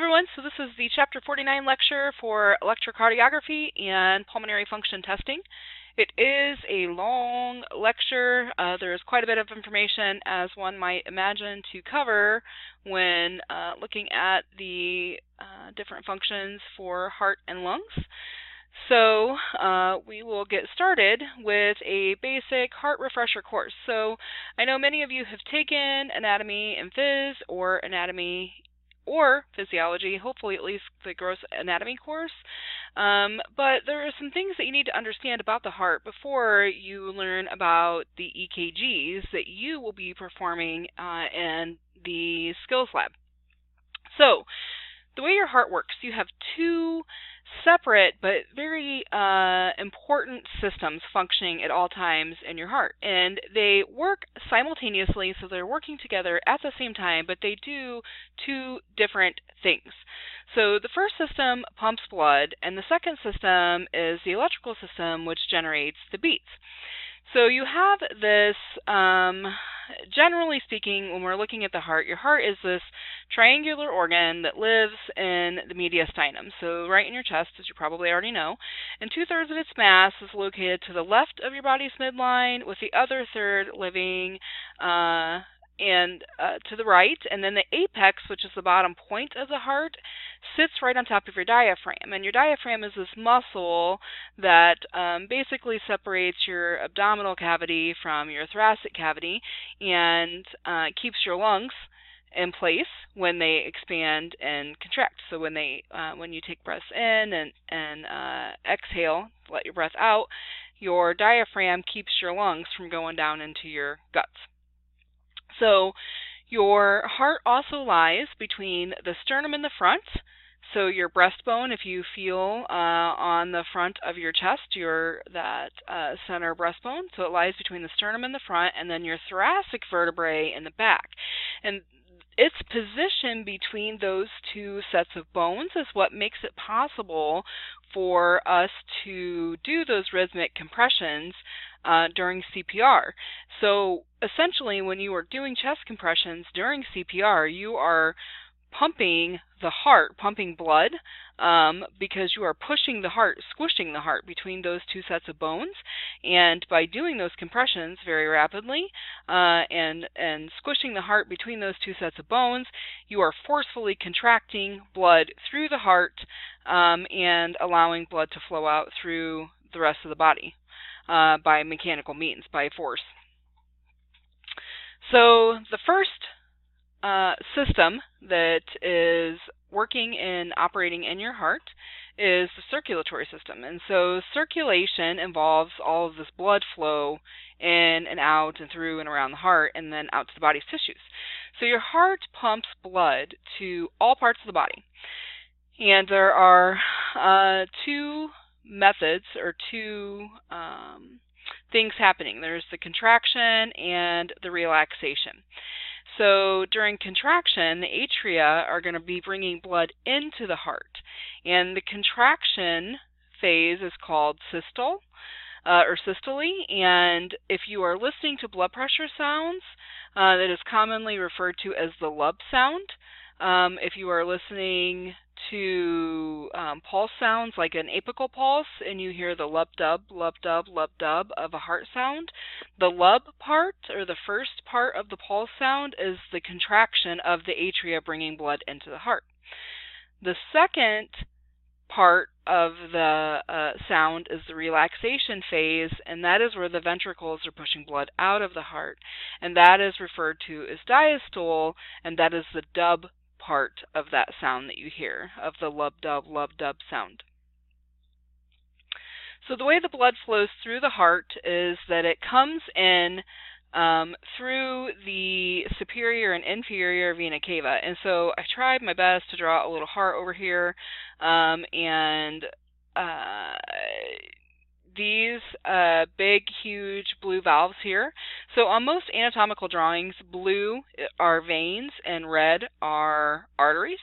everyone, so this is the Chapter 49 lecture for electrocardiography and pulmonary function testing. It is a long lecture. There is quite a bit of information, as one might imagine, to cover when looking at the different functions for heart and lungs. So we will get started with a basic heart refresher course. So I know many of you have taken anatomy and phys, or anatomy or physiology, hopefully at least the gross anatomy course. But there are some things that you need to understand about the heart before you learn about the EKGs that you will be performing in the skills lab. So the way your heart works, you have two separate but very important systems functioning at all times in your heart. And they work simultaneously, so they're working together at the same time, but they do two different things. So the first system pumps blood, and the second system is the electrical system, which generates the beats. So you have this, generally speaking, when we're looking at the heart, your heart is this triangular organ that lives in the mediastinum, so right in your chest, as you probably already know, and 2/3 of its mass is located to the left of your body's midline, with the other third living to the right, and then the apex, which is the bottom point of the heart, sits right on top of your diaphragm. And your diaphragm is this muscle that basically separates your abdominal cavity from your thoracic cavity and keeps your lungs in place when they expand and contract. So when you take breaths in and exhale, let your breath out, your diaphragm keeps your lungs from going down into your guts. So your heart also lies between the sternum in the front, so your breastbone, if you feel on the front of your chest, that center breastbone, so it lies between the sternum in the front, and then your thoracic vertebrae in the back. And its position between those two sets of bones is what makes it possible for us to do those rhythmic compressions during CPR. So essentially, when you are doing chest compressions during CPR, you are pumping the heart, pumping blood, because you are pushing the heart, squishing the heart between those two sets of bones. And by doing those compressions very rapidly and squishing the heart between those two sets of bones, you are forcefully contracting blood through the heart and allowing blood to flow out through the rest of the body by mechanical means, by force. So the first system that is working and operating in your heart is the circulatory system. And so circulation involves all of this blood flow in and out and through and around the heart and then out to the body's tissues. So your heart pumps blood to all parts of the body. And there are two methods or two things happening. There's the contraction and the relaxation. So during contraction, the atria are going to be bringing blood into the heart. And the contraction phase is called systole or systole. And if you are listening to blood pressure sounds, that is commonly referred to as the lub sound. If you are listening to pulse sounds like an apical pulse and you hear the lub-dub, lub-dub, lub-dub of a heart sound, the lub part, or the first part of the pulse sound, is the contraction of the atria bringing blood into the heart. The second part of the sound is the relaxation phase, and that is where the ventricles are pushing blood out of the heart, and that is referred to as diastole, and that is the dub part of that sound that you hear, of the lub-dub sound. So the way the blood flows through the heart is that it comes in through the superior and inferior vena cava. And so I tried my best to draw a little heart over here, and these big, huge blue valves here. So on most anatomical drawings, blue are veins and red are arteries.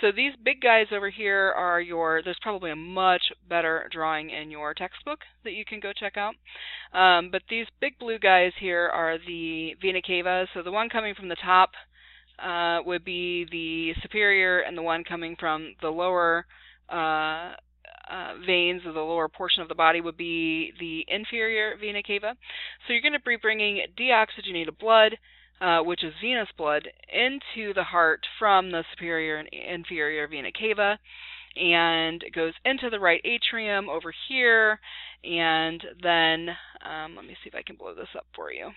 So these big guys over here are there's probably a much better drawing in your textbook that you can go check out. But these big blue guys here are the vena cava. So the one coming from the top would be the superior, and the one coming from the lower veins of the lower portion of the body would be the inferior vena cava. So you're going to be bringing deoxygenated blood, which is venous blood, into the heart from the superior and inferior vena cava, and it goes into the right atrium over here, and then let me see if I can blow this up for you.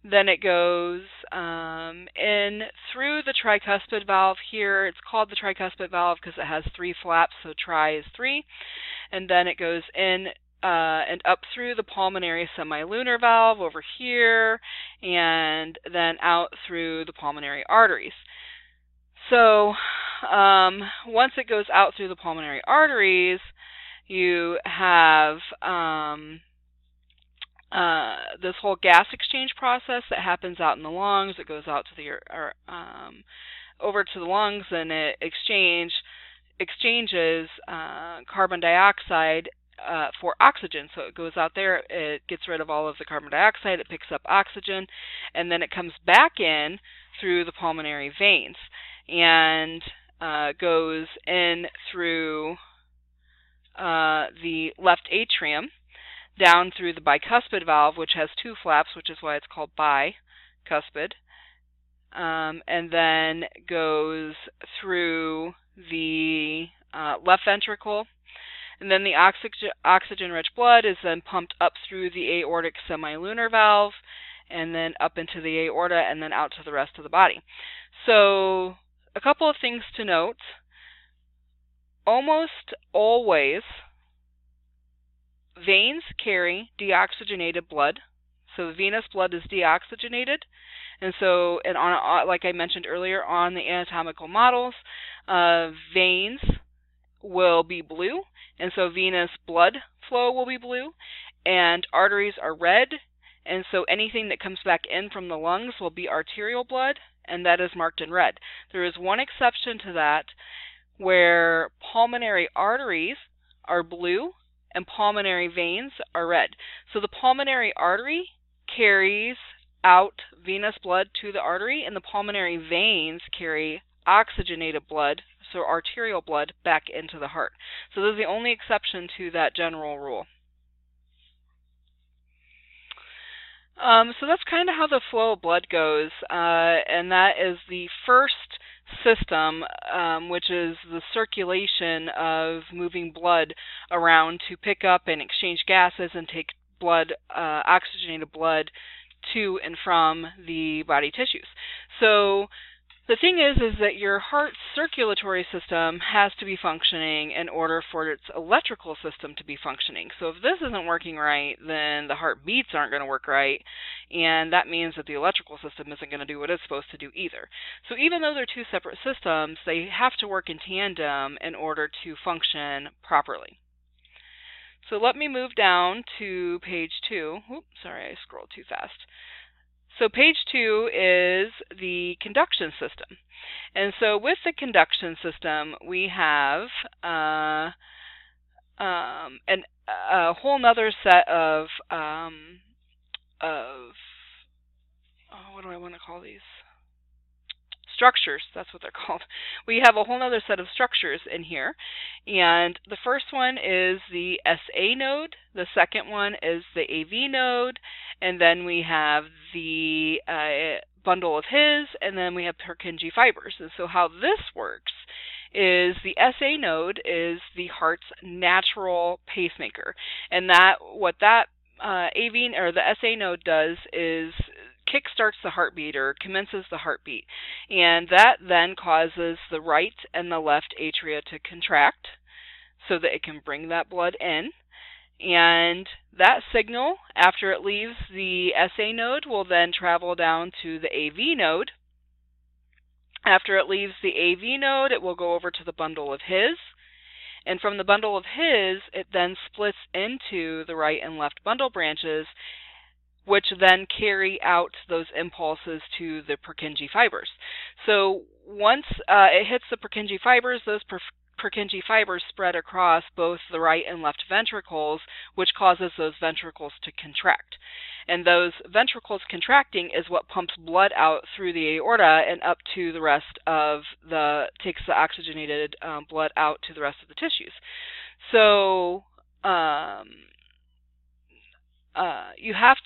Then it goes in through the tricuspid valve here. It's called the tricuspid valve because it has 3 flaps, so tri is 3. And then it goes in and up through the pulmonary semilunar valve over here, and then out through the pulmonary arteries. So once it goes out through the pulmonary arteries, you have this whole gas exchange process that happens out in the lungs. It goes out to the over to the lungs, and it exchanges carbon dioxide for oxygen. So it goes out there, it gets rid of all of the carbon dioxide, it picks up oxygen, and then it comes back in through the pulmonary veins and goes in through the left atrium, down through the bicuspid valve, which has 2 flaps, which is why it's called bicuspid, and then goes through the left ventricle, and then the oxygen-rich blood is then pumped up through the aortic semilunar valve, and then up into the aorta, and then out to the rest of the body. So a couple of things to note. Almost always, veins carry deoxygenated blood, so the venous blood is deoxygenated, and so, and on, like I mentioned earlier, on the anatomical models, veins will be blue, and so venous blood flow will be blue, and arteries are red, and so anything that comes back in from the lungs will be arterial blood, and that is marked in red. There is one exception to that, where pulmonary arteries are blue and pulmonary veins are red. So the pulmonary artery carries out venous blood to the artery, and the pulmonary veins carry oxygenated blood, so arterial blood, back into the heart. So this is the only exception to that general rule. So that's kind of how the flow of blood goes, and that is the first system, which is the circulation of moving blood around to pick up and exchange gases and take blood, oxygenated blood, to and from the body tissues. So the thing is that your heart's circulatory system has to be functioning in order for its electrical system to be functioning. So if this isn't working right, then the heartbeats aren't going to work right, and that means that the electrical system isn't going to do what it's supposed to do either. So even though they're 2 separate systems, they have to work in tandem in order to function properly. So let me move down to page 2. Oops, sorry, I scrolled too fast. So page 2 is the conduction system. And so with the conduction system, we have a whole nother set of what do I want to call these? Structures, that's what they're called. We have a whole other set of structures in here, and the first one is the SA node, the second one is the AV node, and then we have the bundle of His, and then we have Purkinje fibers. And so how this works is the SA node is the heart's natural pacemaker, and what that AV or the SA node does is kickstarts the heartbeat or commences the heartbeat, and that then causes the right and the left atria to contract so that it can bring that blood in, and that signal, after it leaves the SA node, will then travel down to the AV node. After it leaves the AV node, it will go over to the bundle of His, and from the bundle of His, it then splits into the right and left bundle branches, which then carry out those impulses to the Purkinje fibers. So once it hits the Purkinje fibers, those Purkinje fibers spread across both the right and left ventricles, which causes those ventricles to contract. And those ventricles contracting is what pumps blood out through the aorta and up to the rest of takes the oxygenated blood out to the rest of the tissues. So you have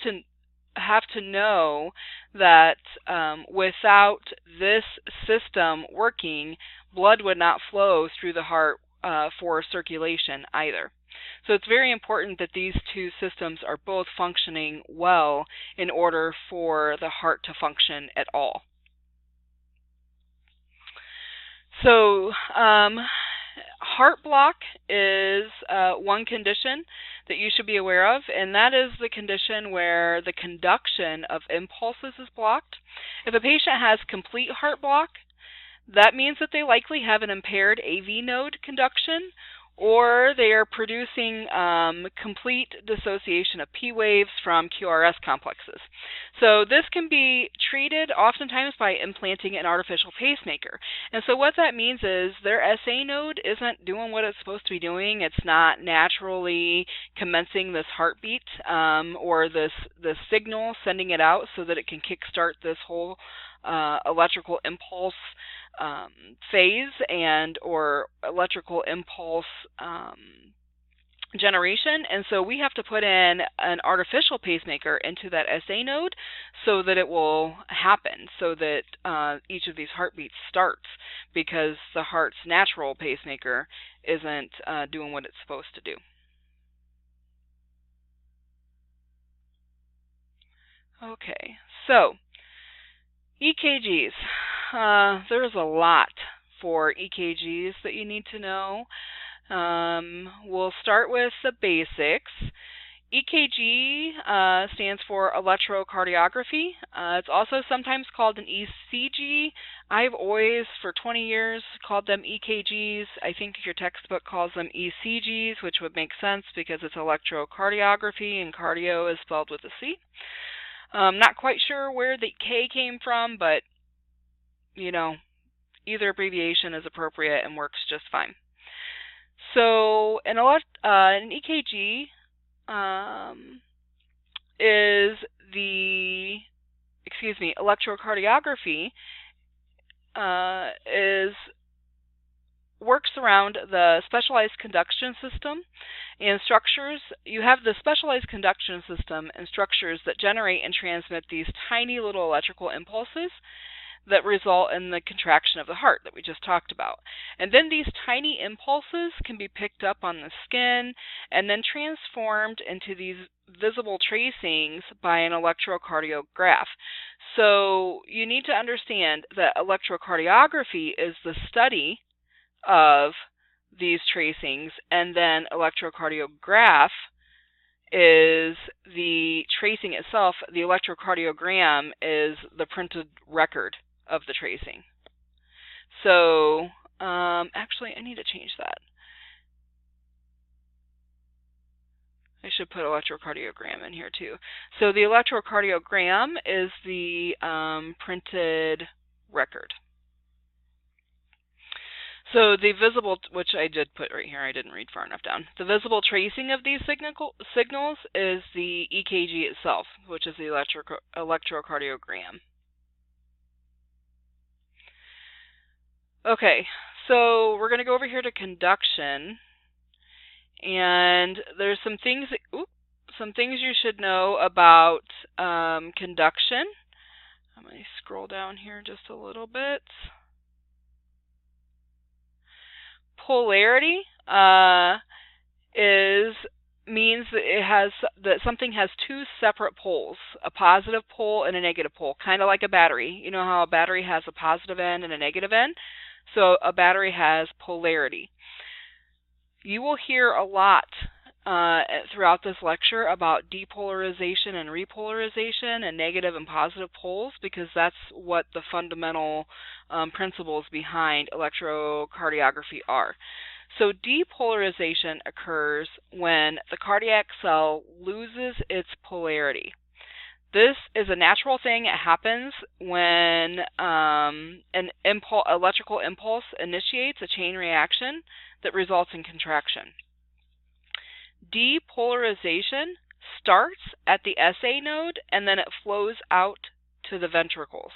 to know that without this system working, blood would not flow through the heart for circulation either. So it's very important that these two systems are both functioning well in order for the heart to function at all. So heart block is one condition that you should be aware of, and that is the condition where the conduction of impulses is blocked. If a patient has complete heart block, that means that they likely have an impaired AV node conduction, or they are producing complete dissociation of P waves from QRS complexes. So this can be treated oftentimes by implanting an artificial pacemaker. And so what that means is their SA node isn't doing what it's supposed to be doing. It's not naturally commencing this heartbeat or this signal, sending it out so that it can kickstart this whole electrical impulse phase or electrical impulse generation. And so we have to put in an artificial pacemaker into that SA node so that it will happen, so that each of these heartbeats starts, because the heart's natural pacemaker isn't doing what it's supposed to do. Okay, so EKGs. There's a lot for EKGs that you need to know. We'll start with the basics. EKG stands for electrocardiography. It's also sometimes called an ECG. I've always, for 20 years, called them EKGs. I think your textbook calls them ECGs, which would make sense because it's electrocardiography and cardio is spelled with a C. Not quite sure where the K came from, but, you know, either abbreviation is appropriate and works just fine. So an EKG electrocardiography works around the specialized conduction system and structures. You have the specialized conduction system and structures that generate and transmit these tiny little electrical impulses that result in the contraction of the heart that we just talked about. And then these tiny impulses can be picked up on the skin and then transformed into these visible tracings by an electrocardiograph. So you need to understand that electrocardiography is the study of these tracings, and then electrocardiograph is the tracing itself. The electrocardiogram is the printed record of the tracing. So actually I need to change that. I should put electrocardiogram in here too. So the electrocardiogram is the printed record. So the visible, which I did put right here, I didn't read far enough down. The visible tracing of these signals is the EKG itself, which is the electrocardiogram. Okay, so we're going to go over here to conduction, and there's some things you should know about conduction. I'm going to scroll down here just a little bit. Polarity means that something has two separate poles, a positive pole and a negative pole, kind of like a battery. You know how a battery has a positive end and a negative end? So a battery has polarity. You will hear a lot throughout this lecture about depolarization and repolarization and negative and positive poles, because that's what the fundamental principles behind electrocardiography are. So depolarization occurs when the cardiac cell loses its polarity. This is a natural thing. It happens when an electrical impulse initiates a chain reaction that results in contraction. Depolarization starts at the SA node and then it flows out to the ventricles.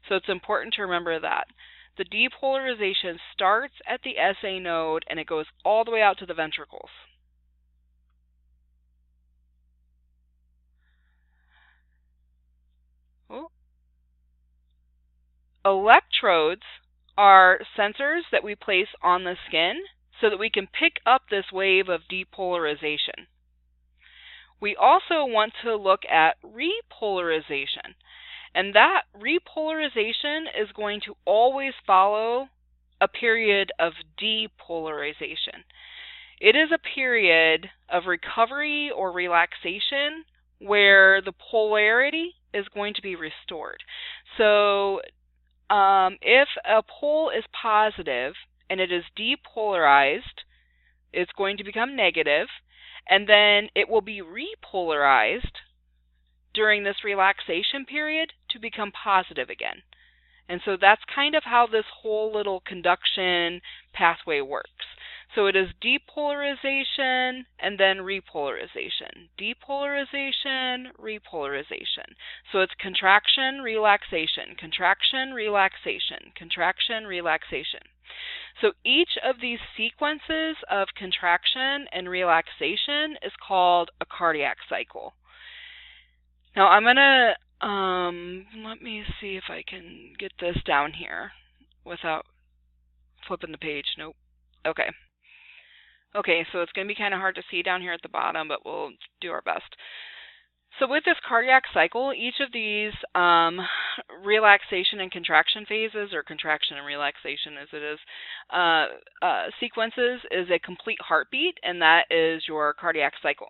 So it's important to remember that. The depolarization starts at the SA node and it goes all the way out to the ventricles. Electrodes are sensors that we place on the skin so that we can pick up this wave of depolarization. We also want to look at repolarization, and that repolarization is going to always follow a period of depolarization. It is a period of recovery or relaxation where the polarity is going to be restored. So if a pole is positive and it is depolarized, it's going to become negative, and then it will be repolarized during this relaxation period to become positive again. And so that's kind of how this whole little conduction pathway works. So it is depolarization and then repolarization. Depolarization, repolarization. So it's contraction, relaxation, contraction, relaxation, contraction, relaxation. So each of these sequences of contraction and relaxation is called a cardiac cycle. Now I'm going to, let me see if I can get this down here without flipping the page. Nope. Okay. Okay, so it's going to be kind of hard to see down here at the bottom, but we'll do our best. So with this cardiac cycle, each of these relaxation and contraction phases, or contraction and relaxation as it is, sequences is a complete heartbeat, and that is your cardiac cycle.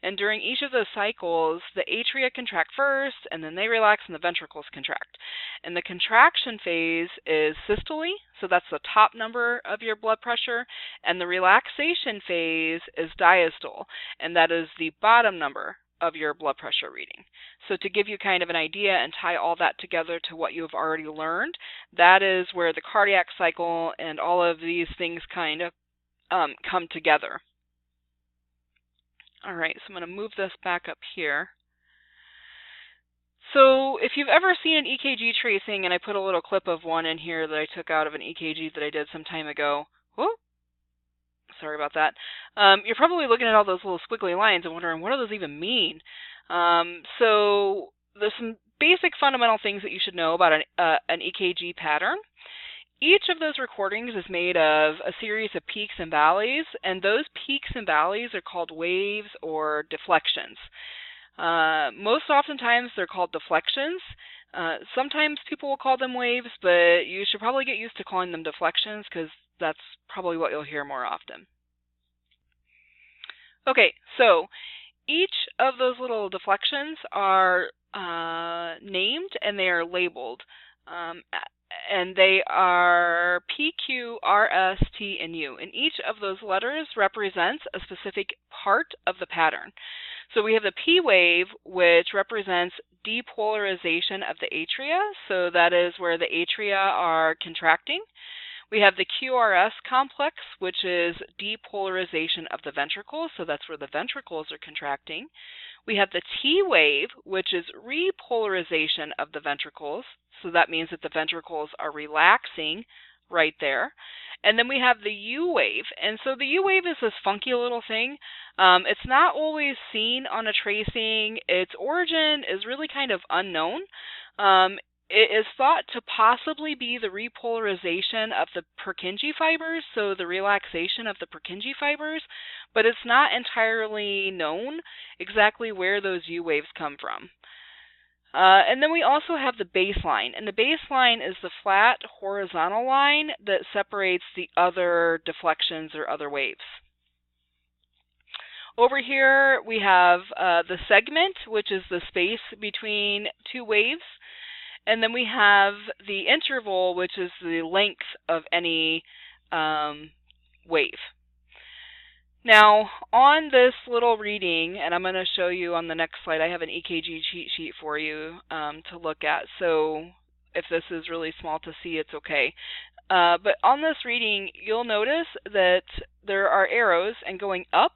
And during each of those cycles, the atria contract first, and then they relax, and the ventricles contract. And the contraction phase is systole, so that's the top number of your blood pressure, and the relaxation phase is diastole, and that is the bottom number of your blood pressure reading. So to give you kind of an idea and tie all that together to what you have already learned, that is where the cardiac cycle and all of these things kind of come together. All right, so I'm going to move this back up here. So if you've ever seen an EKG tracing, and I put a little clip of one in here that I took out of an EKG that I did some time ago. Whoop. Sorry about that. You're probably looking at all those little squiggly lines and wondering, what do those even mean? So there's some basic fundamental things that you should know about an EKG pattern. Each of those recordings is made of a series of peaks and valleys, and those peaks and valleys are called waves or deflections. Most oftentimes they're called deflections. Sometimes people will call them waves, but you should probably get used to calling them deflections because that's probably what you'll hear more often. Okay, so each of those little deflections are named and they are labeled. And they are P, Q, R, S, T, and U. And each of those letters represents a specific part of the pattern. So we have the P wave, which represents depolarization of the atria. So that is where the atria are contracting. We have the QRS complex, which is depolarization of the ventricles. So that's where the ventricles are contracting. We have the T wave, which is repolarization of the ventricles. So that means that the ventricles are relaxing right there. And then we have the U wave. And so the U wave is this funky little thing. It's not always seen on a tracing. Its origin is really kind of unknown. It is thought to possibly be the repolarization of the Purkinje fibers, so the relaxation of the Purkinje fibers, but it's not entirely known exactly where those U waves come from. And then we also have the baseline, and the baseline is the flat horizontal line that separates the other deflections or other waves. Over here we have the segment, which is the space between two waves. And then we have the interval, which is the length of any wave. Now, on this little reading, and I'm going to show you on the next slide, I have an EKG cheat sheet for you to look at. So if this is really small to see, it's okay. But on this reading, you'll notice that there are arrows, and going up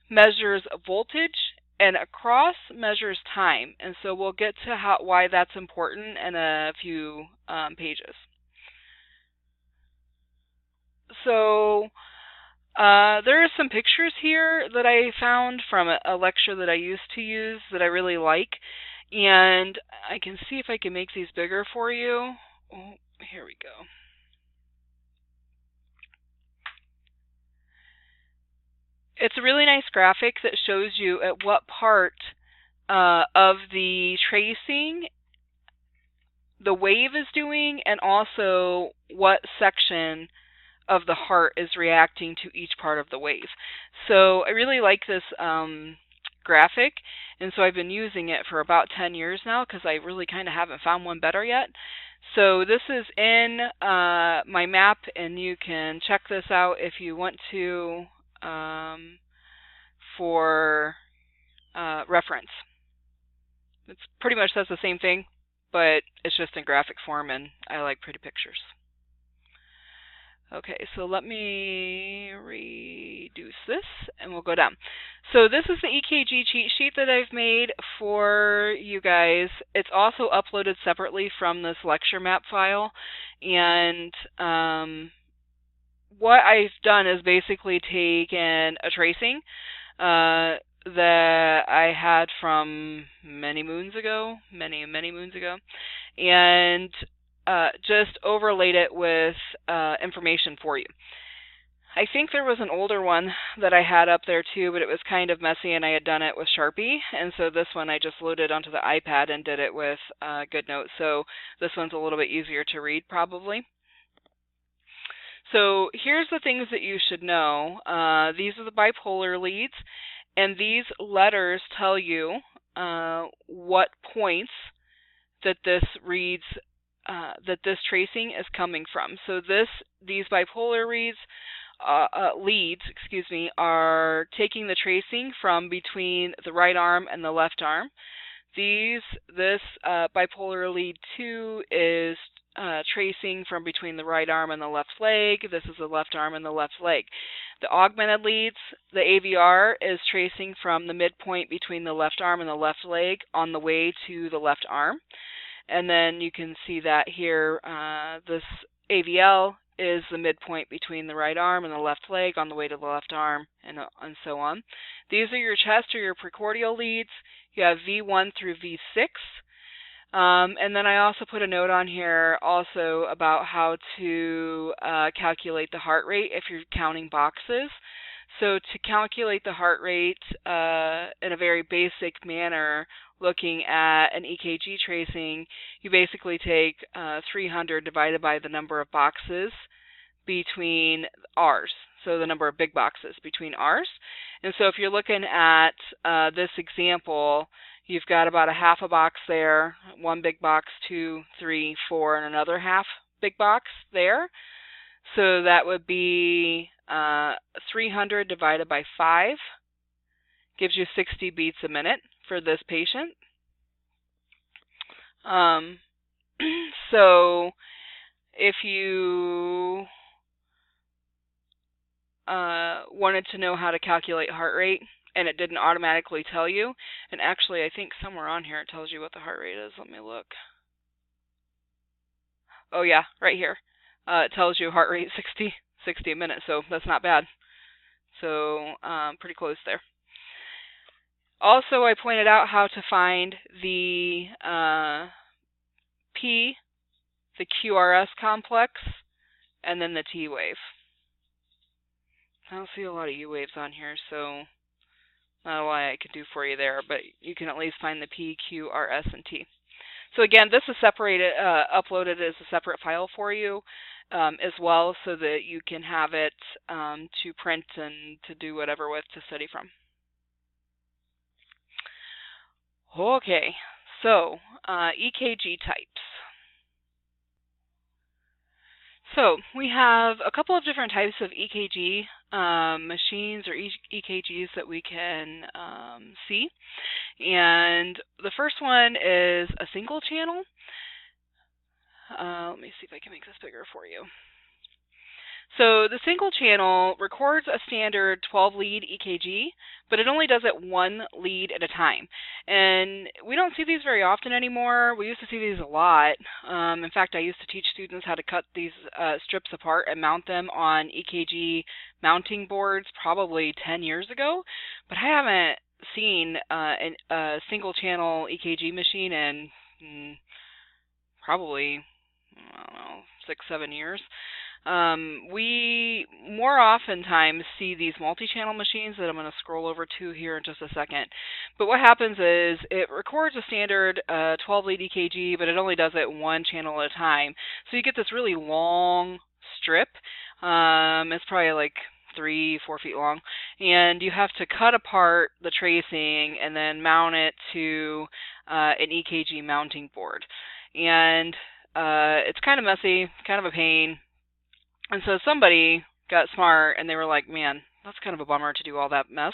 measures voltage, and across measures time. And so we'll get to why that's important in a few pages. So there are some pictures here that I found from a lecture that I used to use that I really like, and I can see if I can make these bigger for you. Oh, here we go. It's a really nice graphic that shows you at what part of the tracing the wave is doing, and also what section of the heart is reacting to each part of the wave. So I really like this graphic, and so I've been using it for about 10 years now because I really kind of haven't found one better yet. So this is in my map, and you can check this out if you want to for reference. It pretty much says the same thing, but it's just in graphic form, and I like pretty pictures. Okay, so let me reduce this, and we'll go down. So this is the EKG cheat sheet that I've made for you guys. It's also uploaded separately from this lecture map file, and what I've done is basically taken a tracing that I had from many moons ago, many moons ago, and just overlaid it with information for you. I think there was an older one that I had up there too, but it was kind of messy, and I had done it with Sharpie, and so this one I just loaded onto the iPad and did it with GoodNotes, so this one's a little bit easier to read probably. So here's the things that you should know. These are the bipolar leads, and these letters tell you what points that this reads, that this tracing is coming from. So these bipolar leads are taking the tracing from between the right arm and the left arm. This bipolar lead 2 is tracing from between the right arm and the left leg. This is the left arm and the left leg. The augmented leads, the AVR, is tracing from the midpoint between the left arm and the left leg on the way to the left arm. And then you can see that here, this AVL is the midpoint between the right arm and the left leg on the way to the left arm, and so on. These are your chest or your precordial leads. You have V1 through V6. And then I also put a note on here also about how to calculate the heart rate if you're counting boxes. So to calculate the heart rate in a very basic manner, looking at an EKG tracing, you basically take 300 divided by the number of boxes between R's, so the number of big boxes between R's. And so if you're looking at this example, you've got about a half a box there, one big box, 2, 3, 4, and another half big box there. So that would be 300 divided by 5 gives you 60 beats a minute for this patient. So if you wanted to know how to calculate heart rate and it didn't automatically tell you, and actually I think somewhere on here it tells you what the heart rate is. Let me look. Oh yeah, right here. It tells you heart rate 60 a minute, so that's not bad. So pretty close there. Also, I pointed out how to find the P, the QRS complex, and then the T wave. I don't see a lot of U waves on here, so not a lot I could do for you there, but you can at least find the P, Q, R, S, and T. So again, this is separated, uploaded as a separate file for you as well, so that you can have it to print and to do whatever with to study from. Okay, so EKG types. So we have a couple of different types of EKG machines or EKGs that we can see. And the first one is a single channel. Let me see if I can make this bigger for you. So the single channel records a standard 12-lead EKG, but it only does it one lead at a time. And we don't see these very often anymore. We used to see these a lot. In fact, I used to teach students how to cut these strips apart and mount them on EKG mounting boards probably 10 years ago. But I haven't seen a single channel EKG machine in probably, I don't know, 6-7 years. We more oftentimes see these multi-channel machines that I'm going to scroll over to here in just a second. But what happens is it records a standard 12-lead EKG, but it only does it one channel at a time. So you get this really long strip. It's probably like 3-4 feet long, and you have to cut apart the tracing and then mount it to an EKG mounting board. And it's kind of messy, kind of a pain. And so somebody got smart and they were like, man, that's kind of a bummer to do all that mess.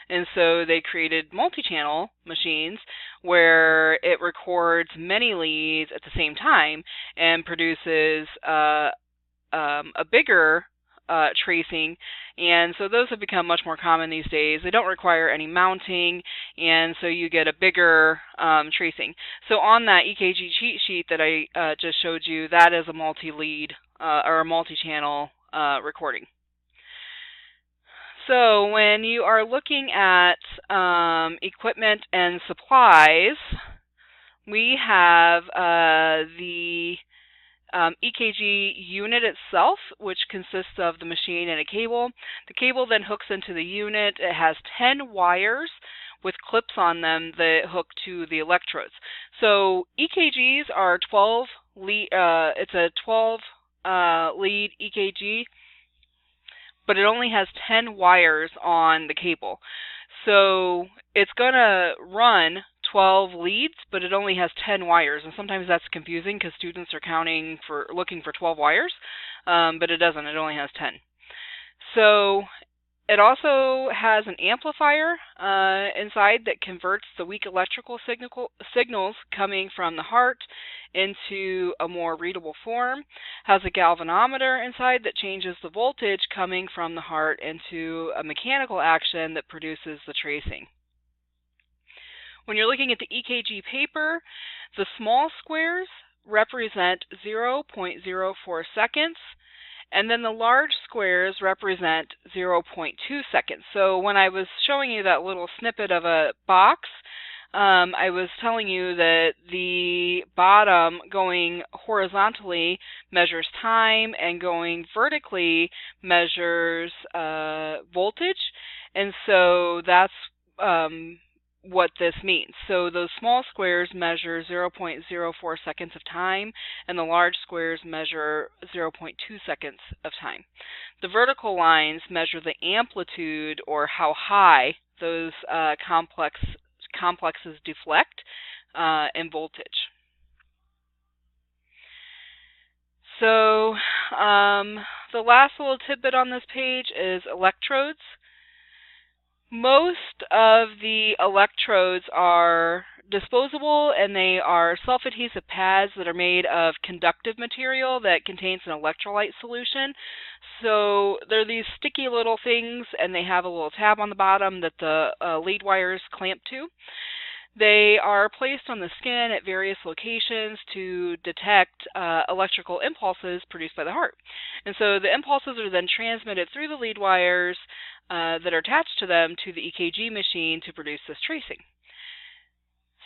And so they created multi-channel machines where it records many leads at the same time and produces a bigger tracing. And so those have become much more common these days. They don't require any mounting, and so you get a bigger tracing. So on that EKG cheat sheet that I just showed you, that is a multi-lead or a multi-channel recording. So when you are looking at equipment and supplies, we have the EKG unit itself, which consists of the machine and a cable. The cable then hooks into the unit. It has 10 wires with clips on them that hook to the electrodes. So EKGs are 12 lead. It's a 12 lead EKG, but it only has 10 wires on the cable. So it's going to run 12 leads, but it only has 10 wires, and sometimes that's confusing because students are looking for 12 wires, but it doesn't. It only has 10. So it also has an amplifier inside that converts the weak electrical signals coming from the heart into a more readable form. Has a galvanometer inside that changes the voltage coming from the heart into a mechanical action that produces the tracing. When you're looking at the EKG paper, the small squares represent 0.04 seconds, and then the large squares represent 0.2 seconds. So when I was showing you that little snippet of a box, I was telling you that the bottom going horizontally measures time and going vertically measures voltage, and so that's what this means. So those small squares measure 0.04 seconds of time, and the large squares measure 0.2 seconds of time. The vertical lines measure the amplitude, or how high those complexes deflect in voltage. So the last little tidbit on this page is electrodes. Most of the electrodes are disposable, and they are self-adhesive pads that are made of conductive material that contains an electrolyte solution. So they're these sticky little things, and they have a little tab on the bottom that the lead wires clamp to. They are placed on the skin at various locations to detect electrical impulses produced by the heart. And so the impulses are then transmitted through the lead wires that are attached to them to the EKG machine to produce this tracing.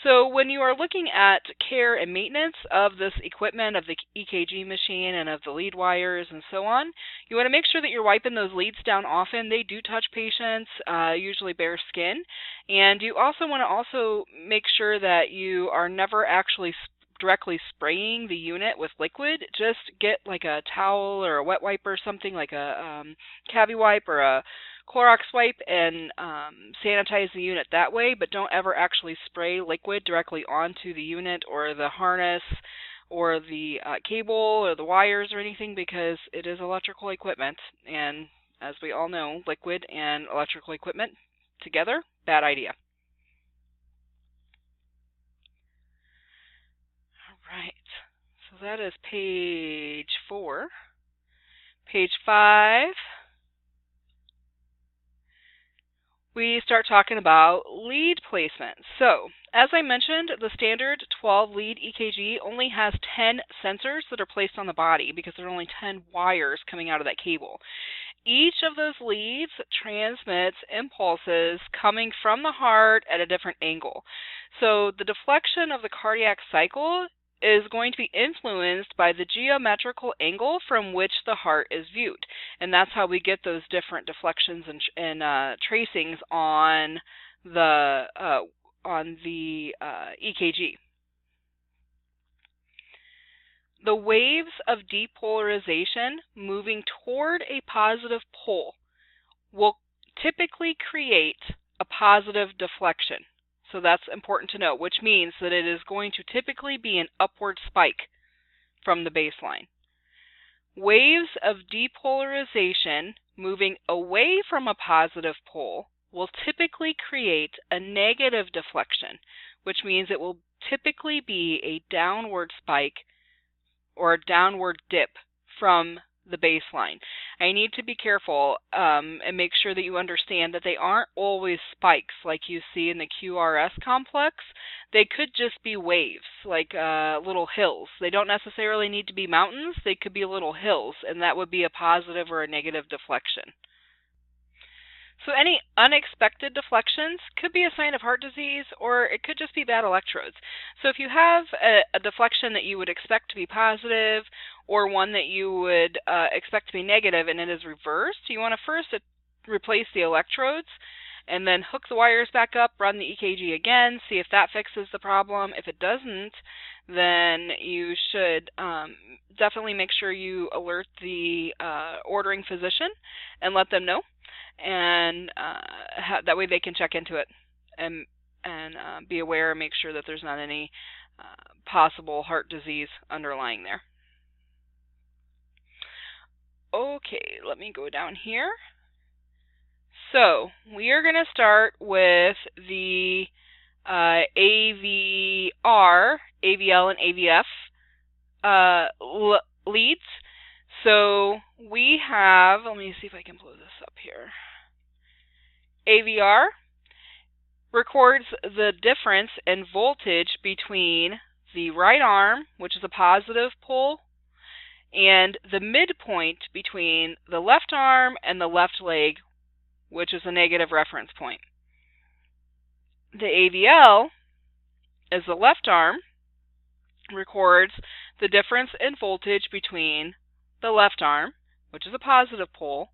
So when you are looking at care and maintenance of this equipment, of the EKG machine and of the lead wires and so on, you want to make sure that you're wiping those leads down often. They do touch patients, usually bare skin. And you also want to make sure that you are never actually directly spraying the unit with liquid. Just get like a towel or a wet wipe or something, like a cavi wipe or a Clorox wipe, and sanitize the unit that way, but don't ever actually spray liquid directly onto the unit or the harness or the cable or the wires or anything, because it is electrical equipment and as we all know, liquid and electrical equipment together, bad idea. All right, so that is page 4. Page 5, we start talking about lead placement. So, as I mentioned, the standard 12-lead EKG only has 10 sensors that are placed on the body because there are only 10 wires coming out of that cable. Each of those leads transmits impulses coming from the heart at a different angle. So the deflection of the cardiac cycle is going to be influenced by the geometrical angle from which the heart is viewed. And that's how we get those different deflections and tracings on the EKG. The waves of depolarization moving toward a positive pole will typically create a positive deflection. So that's important to note, which means that it is going to typically be an upward spike from the baseline. Waves of depolarization moving away from a positive pole will typically create a negative deflection, which means it will typically be a downward spike or a downward dip from the baseline. I need to be careful and make sure that you understand that they aren't always spikes like you see in the QRS complex. They could just be waves, like little hills. They don't necessarily need to be mountains. They could be little hills, and that would be a positive or a negative deflection. So any unexpected deflections could be a sign of heart disease, or it could just be bad electrodes. So if you have a deflection that you would expect to be positive, or one that you would expect to be negative and it is reversed, you want to first replace the electrodes and then hook the wires back up, run the EKG again, see if that fixes the problem. If it doesn't, then you should definitely make sure you alert the ordering physician and let them know. And that way they can check into it and be aware and make sure that there's not any possible heart disease underlying there. Okay, let me go down here. So we are going to start with the AVR, AVL, and AVF leads. So we have, let me see if I can blow this up here. AVR records the difference in voltage between the right arm, which is a positive pole, and the midpoint between the left arm and the left leg, which is a negative reference point. The AVL, as the left arm, records the difference in voltage between the left arm, which is a positive pole,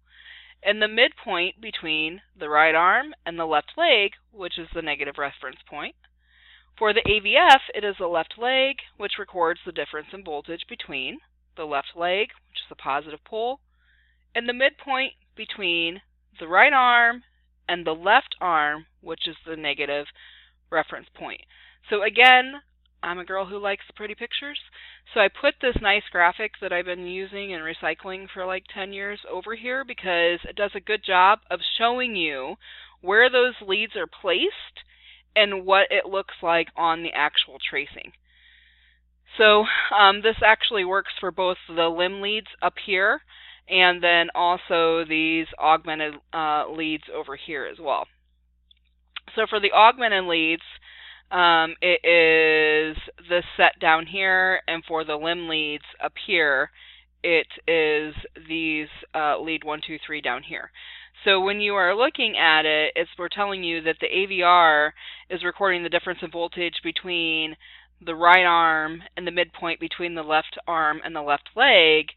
and the midpoint between the right arm and the left leg, which is the negative reference point. For the AVF, it is the left leg, which records the difference in voltage between the left leg, which is the positive pole, and the midpoint between the right arm and the left arm, which is the negative reference point. So again, I'm a girl who likes pretty pictures, so I put this nice graphic that I've been using and recycling for like 10 years over here because it does a good job of showing you where those leads are placed and what it looks like on the actual tracing. So this actually works for both the limb leads up here and then also these augmented leads over here as well. So for the augmented leads, it is this set down here, and for the limb leads up here, it is these lead 1, 2, 3 down here. So when you are looking at it, we're telling you that the AVR is recording the difference in voltage between the right arm and the midpoint between the left arm and the left leg.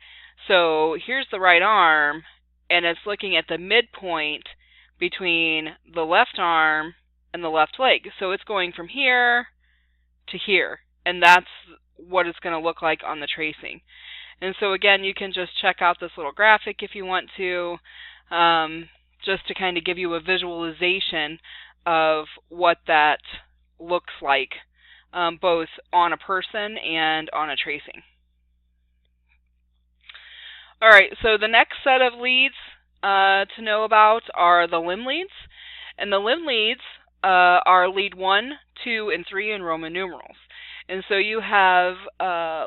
So here's the right arm, and it's looking at the midpoint between the left arm and the left leg. So it's going from here to here, and that's what it's going to look like on the tracing. And so again, you can just check out this little graphic if you want to, just to kind of give you a visualization of what that looks like, both on a person and on a tracing. All right, so the next set of leads to know about are the limb leads. And the limb leads are lead 1, 2, and 3 in Roman numerals. And so you have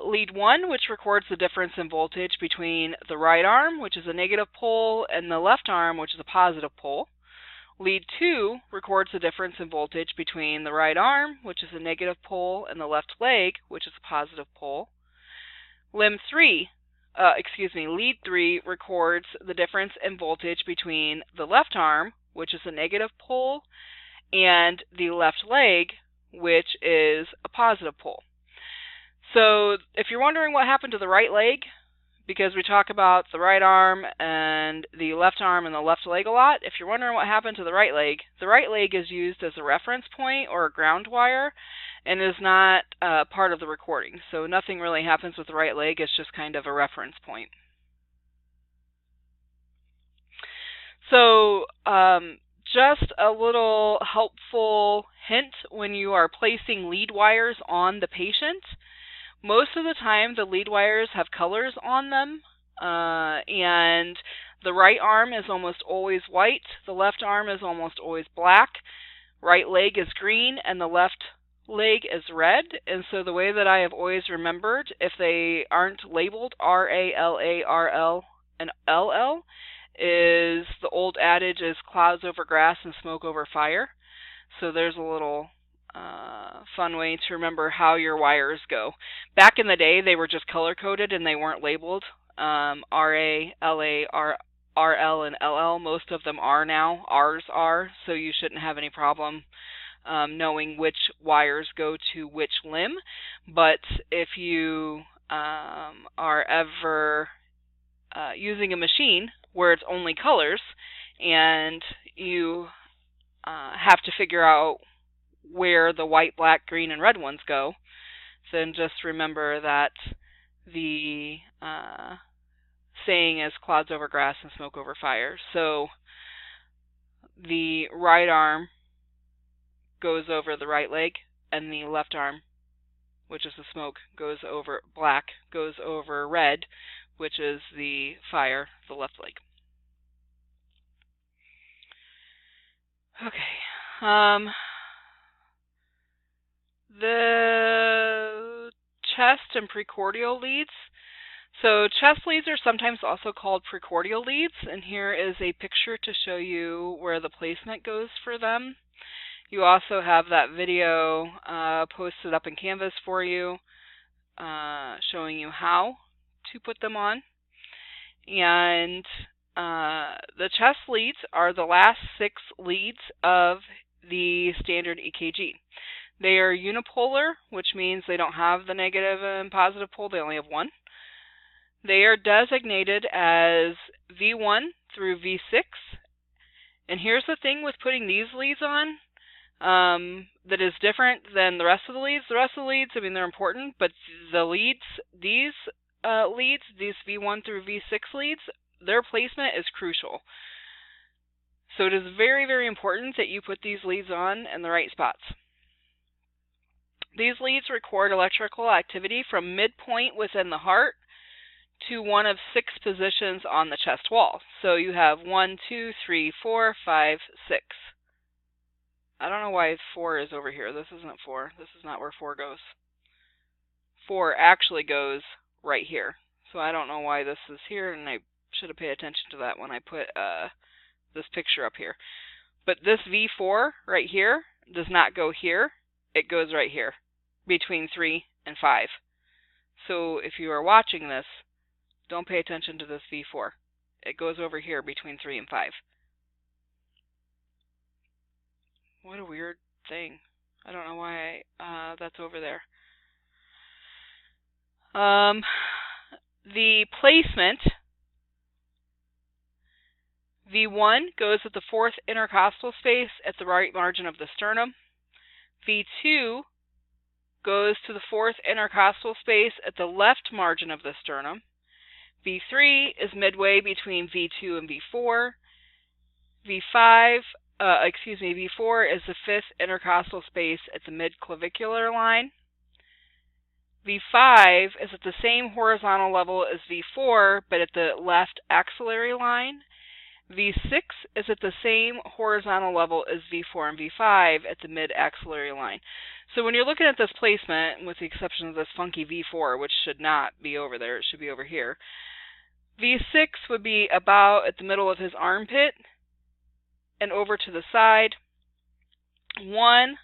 lead 1, which records the difference in voltage between the right arm, which is a negative pole, and the left arm, which is a positive pole. Lead 2 records the difference in voltage between the right arm, which is a negative pole, and the left leg, which is a positive pole. Lead 3 records the difference in voltage between the left arm, which is a negative pole, and the left leg, which is a positive pole. So if you're wondering what happened to the right leg, because we talk about the right arm and the left arm and the left leg a lot, if you're wondering what happened to the right leg is used as a reference point or a ground wire and is not part of the recording. So nothing really happens with the right leg, it's just kind of a reference point. So just a little helpful hint when you are placing lead wires on the patient. Most of the time the lead wires have colors on them, and the right arm is almost always white, the left arm is almost always black, right leg is green, and the left leg is red. And so the way that I have always remembered, if they aren't labeled R-A-L-A-R-L and L-L, is the old adage is clouds over grass and smoke over fire. So there's a little fun way to remember how your wires go. Back in the day, they were just color-coded and they weren't labeled. R-A-L-A-R-L and L-L. Most of them are now. Ours are, so you shouldn't have any problem knowing which wires go to which limb. But if you are ever using a machine where it's only colors and you have to figure out where the white, black, green, and red ones go, then just remember that the saying is clouds over grass and smoke over fire. So the right arm goes over the right leg, and the left arm, which is the smoke, goes over black, goes over red, which is the fire, the left leg. Okay. The chest and precordial leads. So chest leads are sometimes also called precordial leads, and here is a picture to show you where the placement goes for them. You also have that video posted up in Canvas for you, showing you how to put them on. And the chest leads are the last 6 leads of the standard EKG. They are unipolar, which means they don't have the negative and positive pole, they only have one. They are designated as V1 through V6. And here's the thing with putting these leads on that is different than the rest of the leads. The rest of the leads, I mean, they're important, but the leads, these V1 through V6 leads, their placement is crucial. So it is very, very important that you put these leads on in the right spots. These leads record electrical activity from midpoint within the heart to one of 6 positions on the chest wall. So you have 1, 2, 3, 4, 5, 6. I don't know why 4 is over here. This isn't 4. This is not where 4 goes. 4 actually goes right here. So I don't know why this is here, and I should have paid attention to that when I put this picture up here. But this V4 right here does not go here. It goes right here, between 3 and 5. So if you are watching this, don't pay attention to this V4. It goes over here between 3 and 5. What a weird thing. I don't know why that's over there. The placement, V1 goes at the 4th intercostal space at the right margin of the sternum. V2 goes to the 4th intercostal space at the left margin of the sternum. V3 is midway between V2 and V4. V4 is the 5th intercostal space at the mid-clavicular line. V5 is at the same horizontal level as V4, but at the left axillary line. V6 is at the same horizontal level as V4 and V5 at the mid-axillary line. So when you're looking at this placement, with the exception of this funky V4, which should not be over there, it should be over here, V6 would be about at the middle of his armpit and over to the side. 1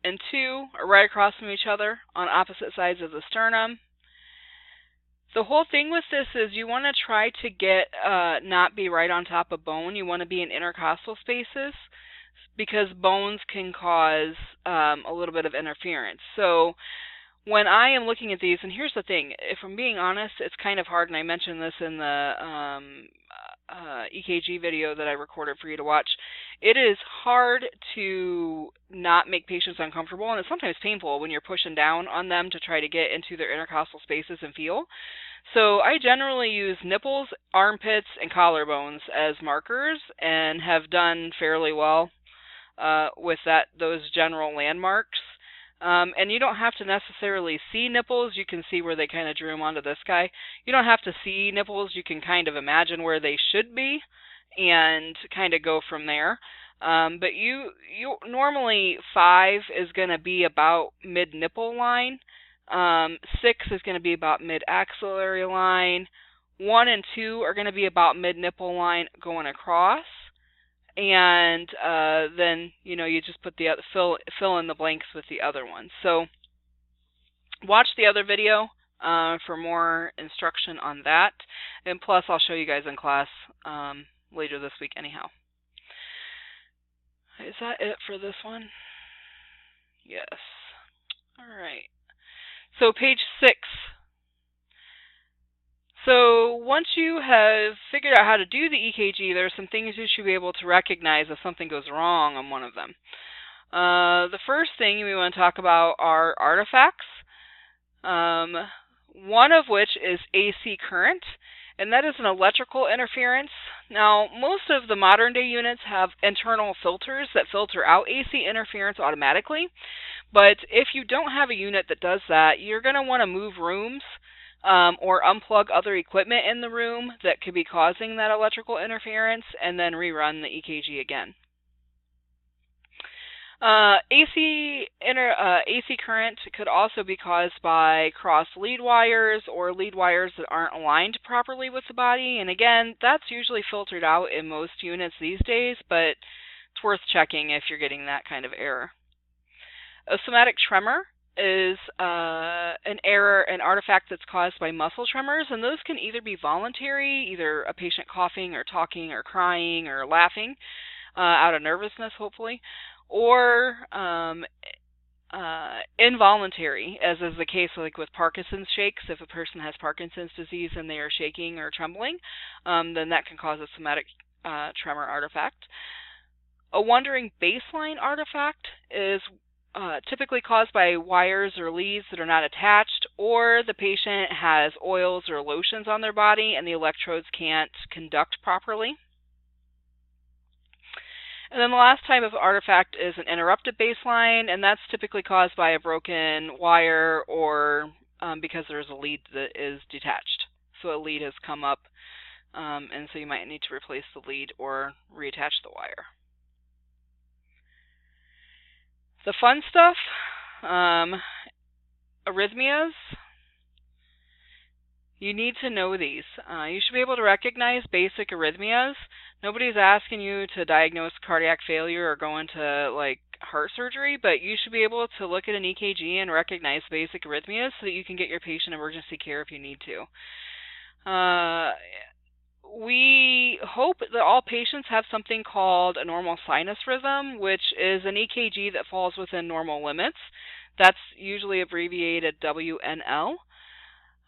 and 2 are right across from each other on opposite sides of the sternum. The whole thing with this is you want to try to get not be right on top of bone. You want to be in intercostal spaces because bones can cause a little bit of interference. So when I am looking at these, and here's the thing, if I'm being honest, it's kind of hard, and I mentioned this in the EKG video that I recorded for you to watch. It is hard to not make patients uncomfortable, and it's sometimes painful when you're pushing down on them to try to get into their intercostal spaces and feel. So I generally use nipples, armpits, and collarbones as markers and have done fairly well with those general landmarks. And you don't have to necessarily see nipples. You can see where they kind of drew them onto this guy. You don't have to see nipples. You can kind of imagine where they should be and kind of go from there. But you normally 5 is going to be about mid-nipple line. 6 is going to be about mid-axillary line. 1 and 2 are going to be about mid-nipple line going across. And then you just put the other, fill in the blanks with the other ones. So watch the other video for more instruction on that, and plus I'll show you guys in class later this week anyhow. Is that it for this one? Yes. All right. So page 6. So once you have figured out how to do the EKG, there are some things you should be able to recognize if something goes wrong on one of them. The first thing we want to talk about are artifacts, one of which is AC current, and that is an electrical interference. Now, most of the modern day units have internal filters that filter out AC interference automatically, but if you don't have a unit that does that, you're going to want to move rooms or unplug other equipment in the room that could be causing that electrical interference, and then rerun the EKG again. AC current could also be caused by crossed lead wires or lead wires that aren't aligned properly with the body, and again, that's usually filtered out in most units these days, but it's worth checking if you're getting that kind of error. A somatic tremor is an artifact that's caused by muscle tremors, and those can either be voluntary, either a patient coughing or talking or crying or laughing out of nervousness, hopefully, or involuntary, as is the case like with Parkinson's shakes. If a person has Parkinson's disease and they are shaking or trembling, then that can cause a somatic tremor artifact. A wandering baseline artifact is typically caused by wires or leads that are not attached, or the patient has oils or lotions on their body and the electrodes can't conduct properly. And then the last type of artifact is an interrupted baseline, and that's typically caused by a broken wire or because there's a lead that is detached. So a lead has come up, and so you might need to replace the lead or reattach the wire. The fun stuff, arrhythmias, you need to know these. You should be able to recognize basic arrhythmias. Nobody's asking you to diagnose cardiac failure or go into like heart surgery, but you should be able to look at an EKG and recognize basic arrhythmias so that you can get your patient emergency care if you need to. We hope that all patients have something called a normal sinus rhythm, which is an EKG that falls within normal limits. That's usually abbreviated WNL.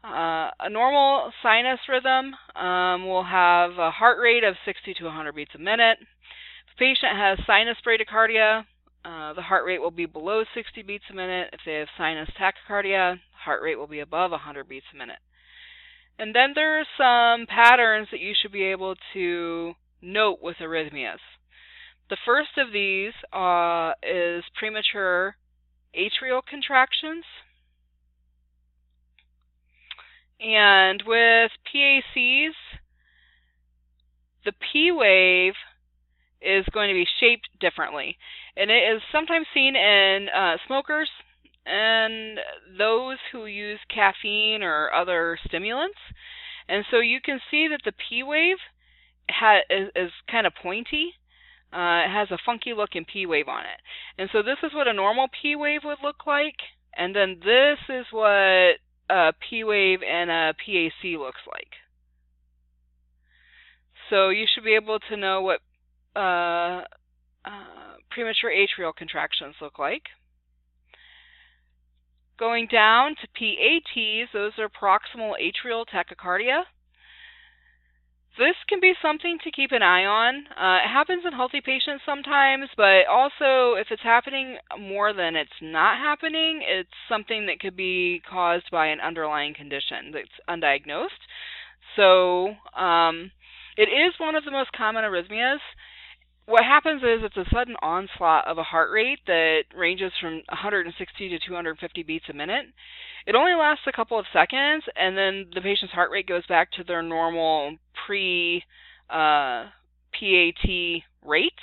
A normal sinus rhythm will have a heart rate of 60 to 100 beats a minute. If the patient has sinus bradycardia, the heart rate will be below 60 beats a minute. If they have sinus tachycardia, heart rate will be above 100 beats a minute. And then there are some patterns that you should be able to note with arrhythmias. The first of these is premature atrial contractions. And with PACs, the P wave is going to be shaped differently. And it is sometimes seen in smokers and those who use caffeine or other stimulants. And so you can see that the P wave is kind of pointy. It has a funky looking P wave on it. And so this is what a normal P wave would look like. And then this is what a P wave and a PAC looks like. So you should be able to know what premature atrial contractions look like. Going down to PATs, those are proximal atrial tachycardia. This can be something to keep an eye on. It happens in healthy patients sometimes, but also if it's happening more than it's not happening, it's something that could be caused by an underlying condition that's undiagnosed. So it is one of the most common arrhythmias. What happens is it's a sudden onslaught of a heart rate that ranges from 160 to 250 beats a minute. It only lasts a couple of seconds, and then the patient's heart rate goes back to their normal pre-PAT rate,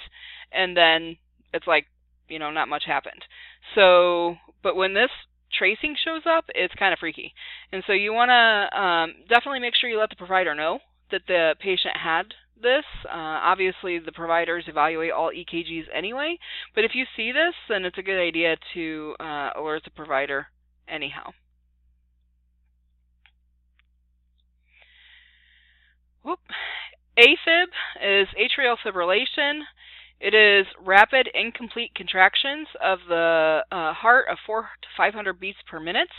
and then it's like, not much happened. So, but when this tracing shows up, it's kind of freaky. And so you want to definitely make sure you let the provider know that the patient had this. Obviously, the providers evaluate all EKGs anyway, but if you see this, then it's a good idea to alert the provider anyhow. Vfib is atrial fibrillation. It is rapid, incomplete contractions of the heart of 400 to 500 beats per minute.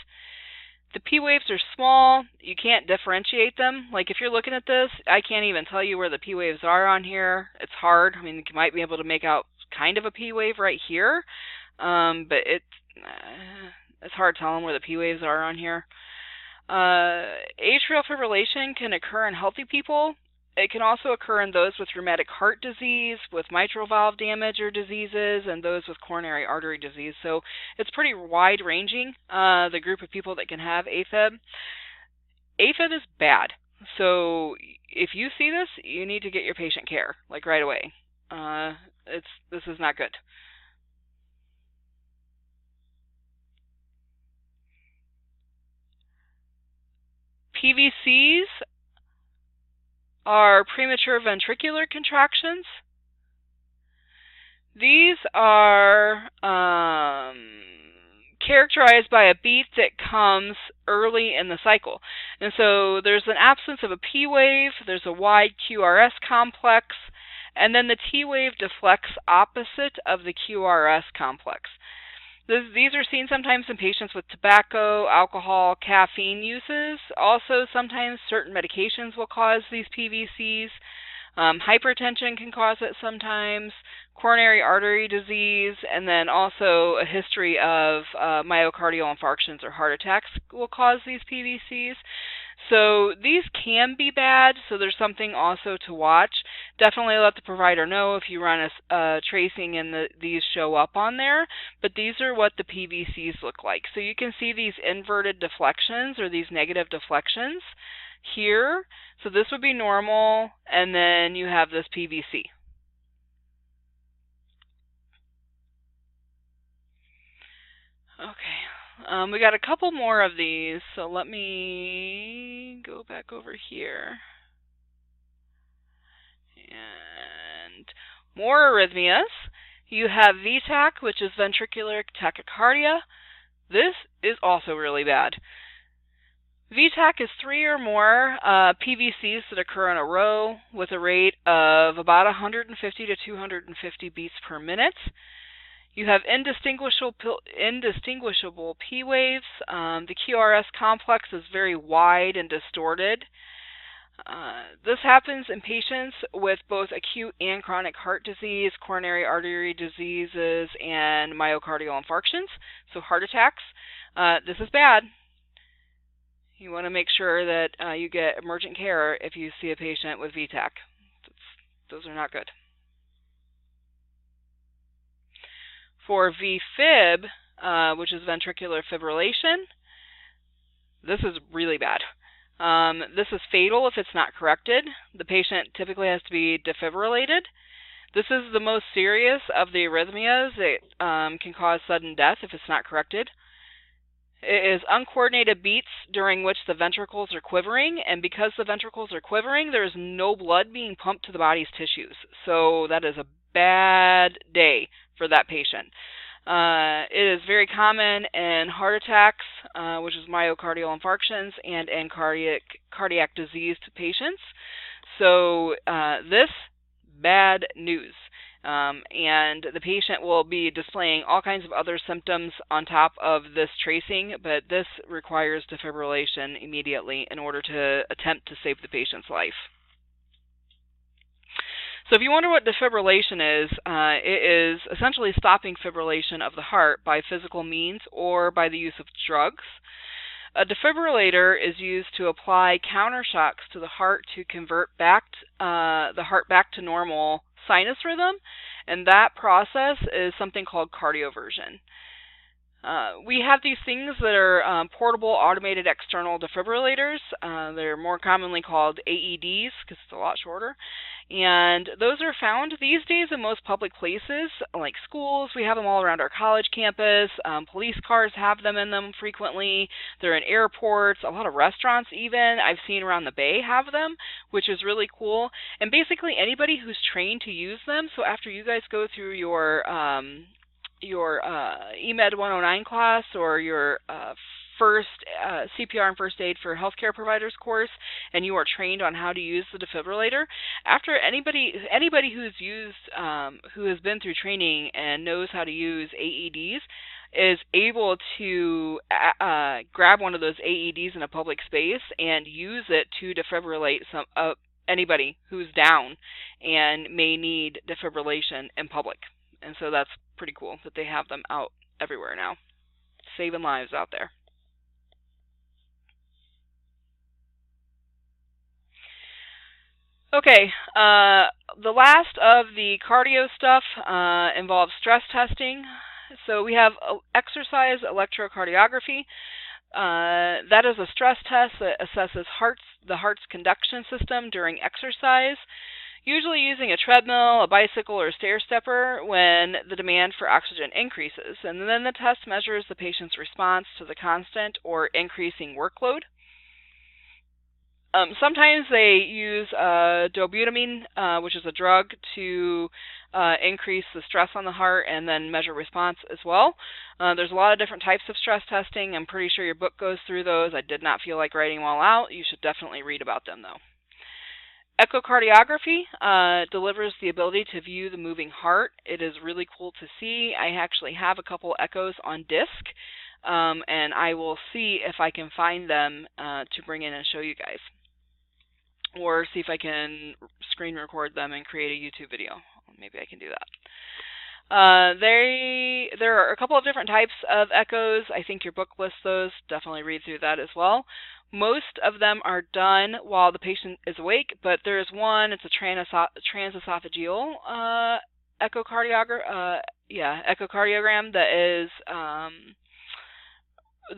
The P waves are small. You can't differentiate them. Like if you're looking at this, I can't even tell you where the P waves are on here. It's hard. I mean, you might be able to make out kind of a P wave right here, but it's hard telling where the P waves are on here. Atrial fibrillation can occur in healthy people. It can also occur in those with rheumatic heart disease, with mitral valve damage or diseases, and those with coronary artery disease. So it's pretty wide-ranging, the group of people that can have AFib. AFib is bad. So if you see this, you need to get your patient care, like right away. This is not good. PVCs are premature ventricular contractions. These are characterized by a beat that comes early in the cycle. And so there's an absence of a P wave, there's a wide QRS complex, and then the T wave deflects opposite of the QRS complex. These are seen sometimes in patients with tobacco, alcohol, caffeine uses. Also, sometimes certain medications will cause these PVCs. Hypertension can cause it sometimes, coronary artery disease, and then also a history of myocardial infarctions or heart attacks will cause these PVCs. So these can be bad, so there's something also to watch. Definitely let the provider know if you run a tracing and these show up on there, but these are what the PVCs look like. So you can see these inverted deflections or these negative deflections here. So this would be normal, and then you have this PVC. Okay, we got a couple more of these, so let me go back over here. And more arrhythmias. You have VTach, which is ventricular tachycardia. This is also really bad. VTach is 3 or more PVCs that occur in a row with a rate of about 150 to 250 beats per minute. You have indistinguishable P waves. The QRS complex is very wide and distorted. This happens in patients with both acute and chronic heart disease, coronary artery diseases, and myocardial infarctions, so heart attacks. This is bad. You want to make sure that you get emergent care if you see a patient with VTach. Those are not good. For Vfib, which is ventricular fibrillation, this is really bad. This is fatal if it's not corrected. The patient typically has to be defibrillated. This is the most serious of the arrhythmias. It can cause sudden death if it's not corrected. It is uncoordinated beats during which the ventricles are quivering, and because the ventricles are quivering, there is no blood being pumped to the body's tissues. So that is a bad day for that patient. It is very common in heart attacks, which is myocardial infarctions, and in cardiac disease patients. So this, bad news. And the patient will be displaying all kinds of other symptoms on top of this tracing, but this requires defibrillation immediately in order to attempt to save the patient's life. So if you wonder what defibrillation is, it is essentially stopping fibrillation of the heart by physical means or by the use of drugs. A defibrillator is used to apply countershocks to the heart to convert the heart back to normal sinus rhythm, and that process is something called cardioversion. We have these things that are portable automated external defibrillators. They're more commonly called AEDs because it's a lot shorter. And those are found these days in most public places, like schools. We have them all around our college campus. Police cars have them in them frequently. They're in airports. A lot of restaurants even I've seen around the Bay have them, which is really cool. And basically anybody who's trained to use them, so after you guys go through your EMED 109 class or your first CPR and first aid for healthcare providers course, and you are trained on how to use the defibrillator, after anybody who has been through training and knows how to use AEDs is able to grab one of those AEDs in a public space and use it to defibrillate anybody who's down and may need defibrillation in public. And so that's pretty cool that they have them out everywhere now, saving lives out there. Okay, the last of the cardio stuff involves stress testing. So we have exercise electrocardiography. That is a stress test that assesses the heart's conduction system during exercise, usually using a treadmill, a bicycle, or a stair stepper when the demand for oxygen increases. And then the test measures the patient's response to the constant or increasing workload. Sometimes they use dobutamine, which is a drug, to increase the stress on the heart and then measure response as well. There's a lot of different types of stress testing. I'm pretty sure your book goes through those. I did not feel like writing them all out. You should definitely read about them, though. Echocardiography delivers the ability to view the moving heart. It is really cool to see. I actually have a couple echoes on disc, and I will see if I can find them to bring in and show you guys, or see if I can screen record them and create a YouTube video. Maybe I can do that. There are a couple of different types of echoes. I think your book lists those. Definitely read through that as well. Most of them are done while the patient is awake, but there is one. It's a transesophageal echocardiogram that is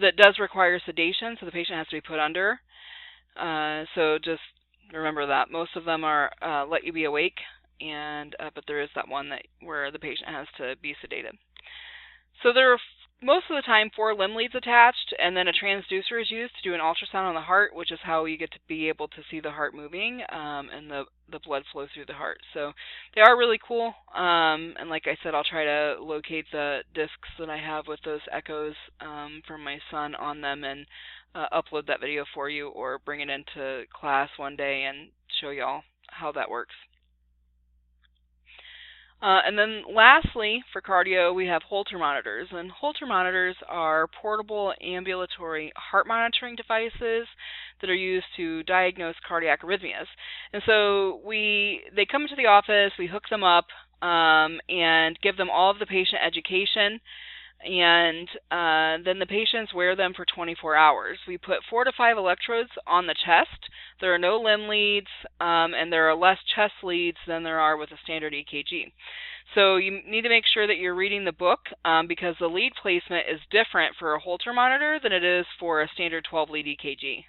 that does require sedation, so the patient has to be put under. So just remember that most of them are let you be awake, and but there is that one where the patient has to be sedated. So there are most of the time 4 limb leads attached, and then a transducer is used to do an ultrasound on the heart, which is how you get to be able to see the heart moving and the blood flow through the heart. So they are really cool, and like I said, I'll try to locate the discs that I have with those echoes from my son on them and upload that video for you, or bring it into class one day and show y'all how that works. And then lastly, for cardio, we have Holter monitors. And Holter monitors are portable ambulatory heart monitoring devices that are used to diagnose cardiac arrhythmias. And so they come into the office, we hook them up, and give them all of the patient education. And then the patients wear them for 24 hours. We put 4 to 5 electrodes on the chest. There are no limb leads, and there are less chest leads than there are with a standard EKG. So you need to make sure that you're reading the book because the lead placement is different for a Holter monitor than it is for a standard 12-lead EKG.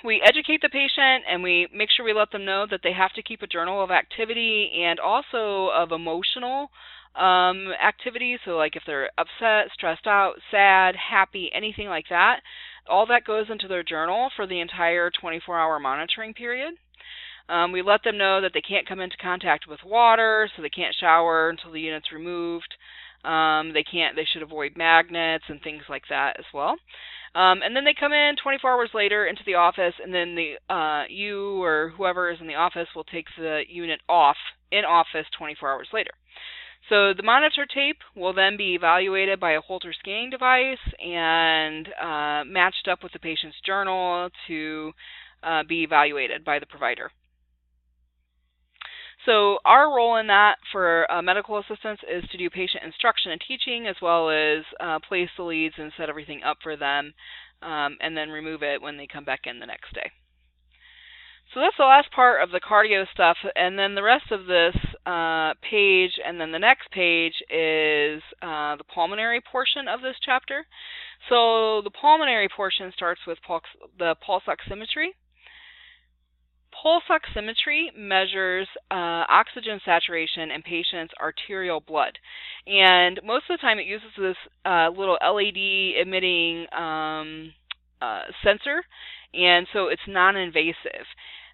We educate the patient and we make sure we let them know that they have to keep a journal of activity and also of emotional activity. So like if they're upset, stressed out, sad, happy, anything like that, all that goes into their journal for the entire 24-hour monitoring period. We let them know that they can't come into contact with water, so they can't shower until the unit's removed. They should avoid magnets and things like that as well. And then they come in 24 hours later into the office, and then you or whoever is in the office will take the unit off in office 24 hours later. So the monitor tape will then be evaluated by a Holter scanning device and matched up with the patient's journal to be evaluated by the provider. So our role in that for medical assistants is to do patient instruction and teaching, as well as place the leads and set everything up for them, and then remove it when they come back in the next day. So that's the last part of the cardio stuff, and then the rest of this page and then the next page is the pulmonary portion of this chapter. So the pulmonary portion starts with the pulse oximetry. Pulse oximetry measures oxygen saturation in patients' arterial blood. And most of the time it uses this little LED emitting sensor, and so it's non-invasive.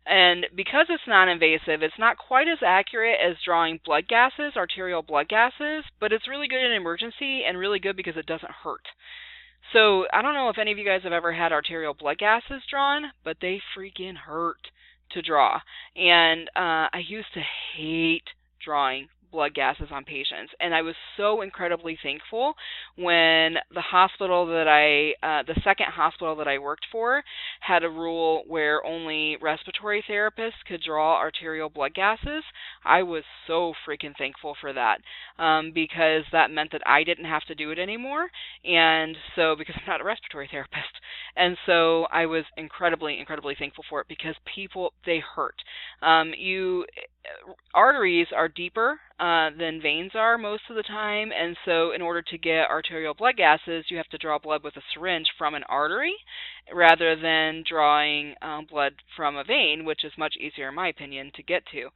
And because it's non-invasive, it's not quite as accurate as drawing blood gases, arterial blood gases, but it's really good in emergency and really good because it doesn't hurt. So I don't know if any of you guys have ever had arterial blood gases drawn, but they freaking hurt to draw. And I used to hate drawing blood gases on patients, and I was so incredibly thankful when the hospital that the second hospital that I worked for had a rule where only respiratory therapists could draw arterial blood gases. I was so freaking thankful for that, because that meant that I didn't have to do it anymore, and so because I'm not a respiratory therapist, and so I was incredibly thankful for it because people, they hurt. Arteries are deeper than veins are most of the time, and so in order to get arterial blood gases, you have to draw blood with a syringe from an artery rather than drawing blood from a vein, which is much easier, in my opinion, to get to.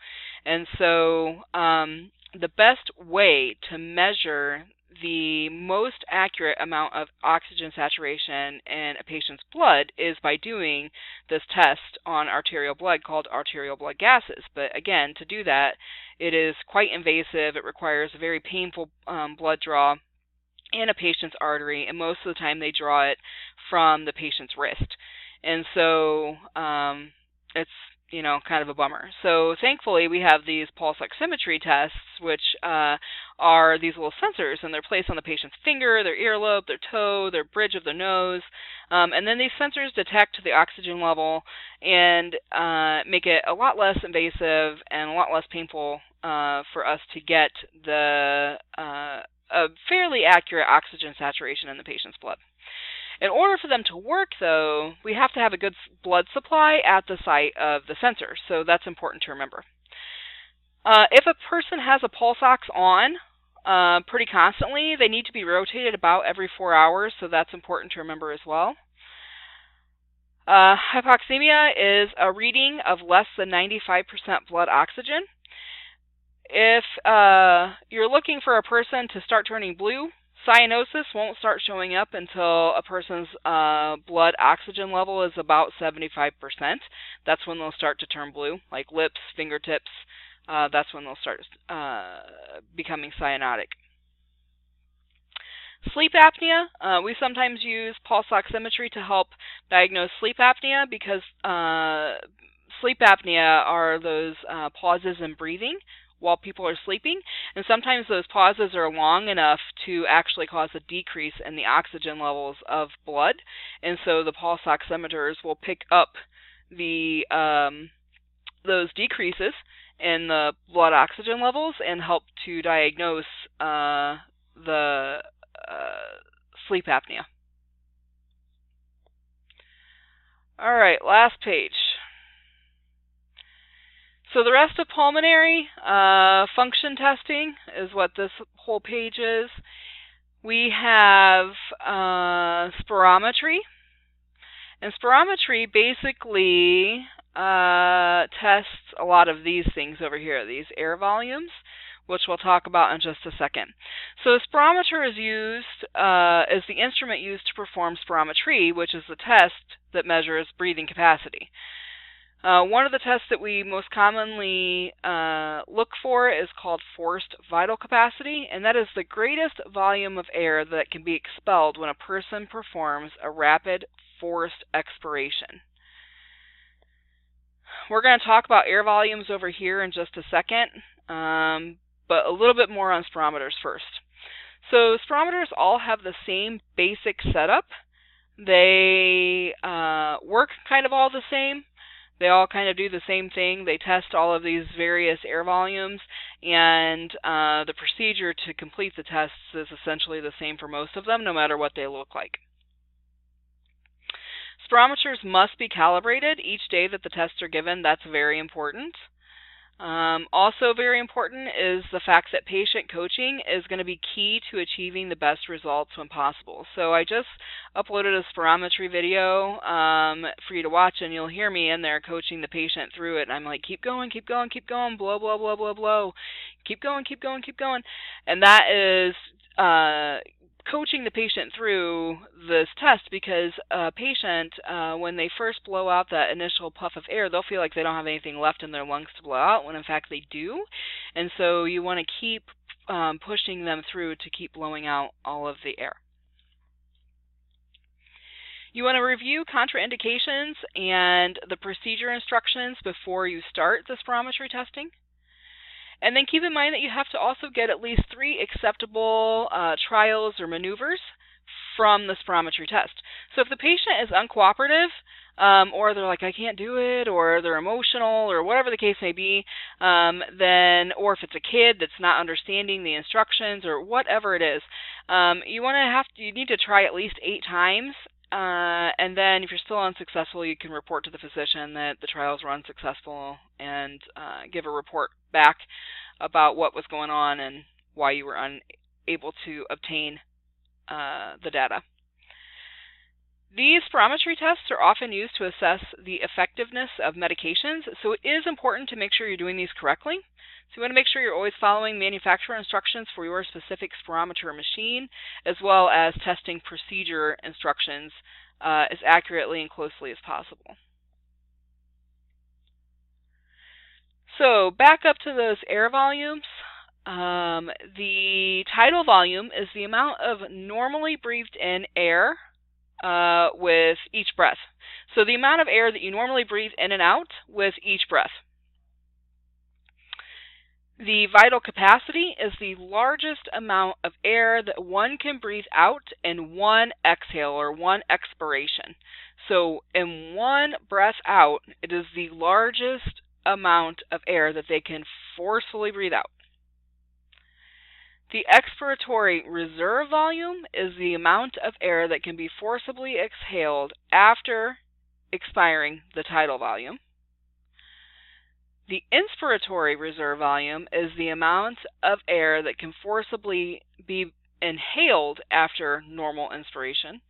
And so the best way to measure the most accurate amount of oxygen saturation in a patient's blood is by doing this test on arterial blood called arterial blood gases. But again, to do that, it is quite invasive. It requires a very painful blood draw in a patient's artery, and most of the time they draw it from the patient's wrist. And so it's kind of a bummer. So thankfully we have these pulse oximetry tests, which are these little sensors, and they're placed on the patient's finger, their earlobe, their toe, their bridge of their nose, and then these sensors detect the oxygen level and make it a lot less invasive and a lot less painful for us to get a fairly accurate oxygen saturation in the patient's blood. In order for them to work, though, we have to have a good blood supply at the site of the sensor, so that's important to remember. If a person has a pulse ox on pretty constantly, they need to be rotated about every 4 hours, so that's important to remember as well. Hypoxemia is a reading of less than 95% blood oxygen. If you're looking for a person to start turning blue, cyanosis won't start showing up until a person's blood oxygen level is about 75%. That's when they'll start to turn blue, like lips, fingertips. That's when they'll start becoming cyanotic. Sleep apnea, we sometimes use pulse oximetry to help diagnose sleep apnea because sleep apnea are those pauses in breathing while people are sleeping, and sometimes those pauses are long enough to actually cause a decrease in the oxygen levels of blood, and so the pulse oximeters will pick up those decreases in the blood oxygen levels and help to diagnose the sleep apnea. All right, last page. So the rest of pulmonary function testing is what this whole page is. We have spirometry, And spirometry basically tests a lot of these things over here, these air volumes, which we'll talk about in just a second. So the spirometer is the instrument used to perform spirometry, which is the test that measures breathing capacity. One of the tests that we most commonly look for is called forced vital capacity, and that is the greatest volume of air that can be expelled when a person performs a rapid forced expiration. We're going to talk about air volumes over here in just a second, but a little bit more on spirometers first. So spirometers all have the same basic setup. They work kind of all the same. They all kind of do the same thing. They test all of these various air volumes, and the procedure to complete the tests is essentially the same for most of them, no matter what they look like. Spirometers must be calibrated each day that the tests are given. That's very important. Also very important is the fact that patient coaching is going to be key to achieving the best results when possible. So I just uploaded a spirometry video for you to watch, and you'll hear me in there coaching the patient through it. And I'm like, keep going, keep going, keep going, blow, blow, blow, blow, blow. Keep going, keep going, keep going. And that is coaching the patient through this test, because a patient, when they first blow out that initial puff of air, they'll feel like they don't have anything left in their lungs to blow out, when in fact they do. And so you want to keep pushing them through to keep blowing out all of the air. You want to review contraindications and the procedure instructions before you start the spirometry testing. And then keep in mind that you have to also get at least 3 acceptable trials or maneuvers from the spirometry test. So if the patient is uncooperative, or they're like, I can't do it, or they're emotional, or whatever the case may be, or if it's a kid that's not understanding the instructions, or whatever it is, you need to try at least 8 times. And then if you're still unsuccessful, you can report to the physician that the trials were unsuccessful and give a report back about what was going on and why you were unable to obtain the data. These spirometry tests are often used to assess the effectiveness of medications, so it is important to make sure you're doing these correctly. So you want to make sure you're always following manufacturer instructions for your specific spirometer machine, as well as testing procedure instructions as accurately and closely as possible. So back up to those air volumes. The tidal volume is the amount of normally breathed in air with each breath. So the amount of air that you normally breathe in and out with each breath. The vital capacity is the largest amount of air that one can breathe out in one exhale or one expiration. So in one breath out, it is the largest amount of air that they can forcefully breathe out. The expiratory reserve volume is the amount of air that can be forcibly exhaled after expiring the tidal volume. The inspiratory reserve volume is the amount of air that can forcibly be inhaled after normal inspiration.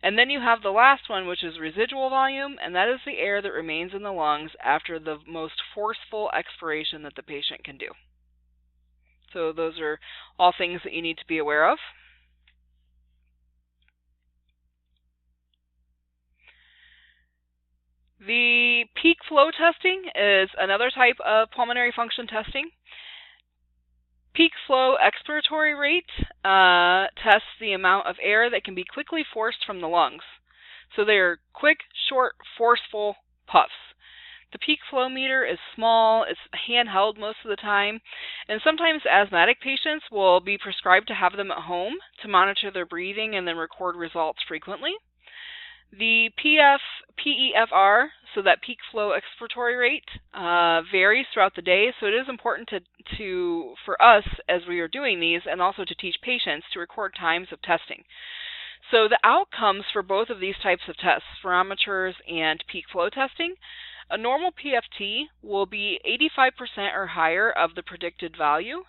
And then you have the last one, which is residual volume, and that is the air that remains in the lungs after the most forceful expiration that the patient can do. So those are all things that you need to be aware of. The peak flow testing is another type of pulmonary function testing. Peak flow expiratory rate tests the amount of air that can be quickly forced from the lungs. So they are quick, short, forceful puffs. The peak flow meter is small, it's handheld most of the time, and sometimes asthmatic patients will be prescribed to have them at home to monitor their breathing and then record results frequently. The PEFR, so that peak flow expiratory rate, varies throughout the day, so it is important for us as we are doing these, and also to teach patients to record times of testing. So the outcomes for both of these types of tests, spirometers and peak flow testing, a normal PFT will be 85% or higher of the predicted value.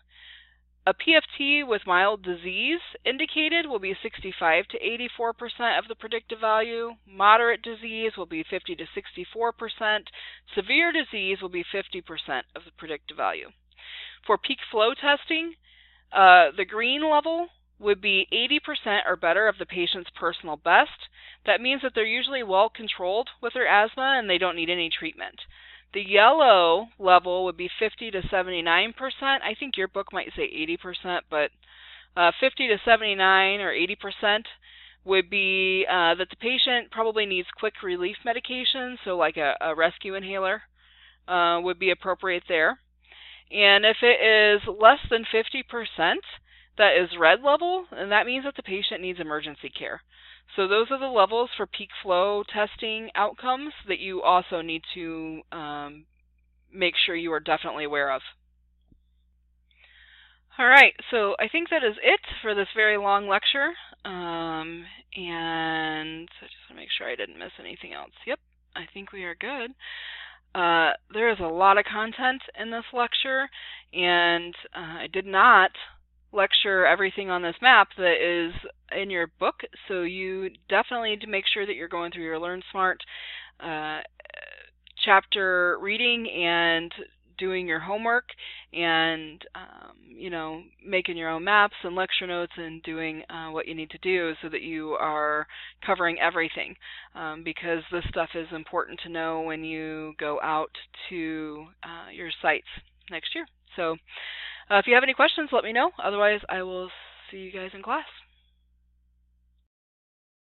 A PFT with mild disease indicated will be 65 to 84% of the predictive value. Moderate disease will be 50 to 64%. Severe disease will be 50% of the predictive value. For peak flow testing, the green level would be 80% or better of the patient's personal best. That means that they're usually well controlled with their asthma and they don't need any treatment. The yellow level would be 50 to 79%. I think your book might say 80%, but 50 to 79 or 80% would be that the patient probably needs quick relief medication, so like a rescue inhaler would be appropriate there. And if it is less than 50%, that is red level, and that means that the patient needs emergency care. So those are the levels for peak flow testing outcomes that you also need to make sure you are definitely aware of. All right, so I think that is it for this very long lecture. And I just want to make sure I didn't miss anything else. Yep, I think we are good. There is a lot of content in this lecture, and I did not lecture everything on this map that is in your book, so you definitely need to make sure that you're going through your Learn Smart chapter reading and doing your homework and making your own maps and lecture notes and doing what you need to do so that you are covering everything, because this stuff is important to know when you go out to your sites next year. So if you have any questions, let me know. Otherwise, I will see you guys in class.